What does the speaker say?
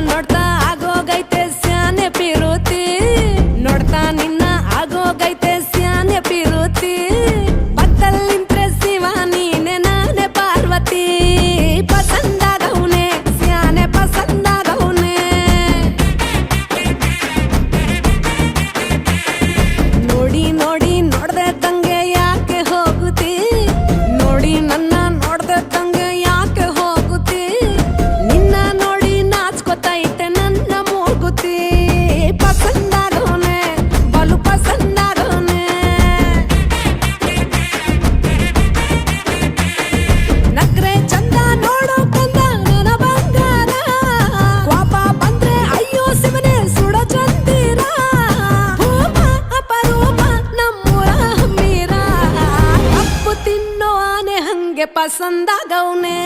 ನೋಡ್ತಾ ಆಗೋಗೈತೆ ಸ್ಯಾನೆ ಪಿರುತಿ ನೋಡ್ತಾ ನಿನ್ನ ಆಗೋಗೈತೆ ಸ್ಯಾನೆ ಪಿರುತಿ ಪಕ್ಕದಲ್ಲಿಂತ್ರೆ ಶಿವ ನೀನೆ ನಾನೇ ಪಾರ್ವತಿ ಪಸಂದಾಗವ್ನೆ ಸ್ಯಾನೆ ಪಸಂದಾಗವ್ನೆ ನೋಡಿ ನೋಡಿ ನೋಡ್ದೆ ತಂಗೆ ಯಾಕೆ ಹೋಗುತ್ತಿ ನೋಡಿ ನನ್ನ ನೋಡ್ದೆ ತಂಗೆ ಯಾಕೆ ಹೋಗುತ್ತಿ ನಿನ್ನ ನೋಡಿ ನಾಚ್ಕೊತೈತೆ ನನ್ನ ಮೂಗುತಿ ಪಸಂದಾಗವ್ನೆ ಬಲು ಪಸಂದಾಗವ್ನೆ ನಕ್ರೆ ಚಂದ ನೋಡೋ ಕಂದ ನನ್ನ ಬಂಗಾರ ಕೋಪ ಬಂದ್ರೆ ಅಯ್ಯೋ ಶಿವನೇ ಸುಡ ಚಂದಿರ ಭೂಮ ಅಪರೂಪ ನಮ್ಮೂರ ಹಮ್ಮೀರ ಕಪ್ಪು ತಿನ್ನೋ ಆನೆ ಹಂಗೆ ಪಸಂದಾಗವ್ನೆ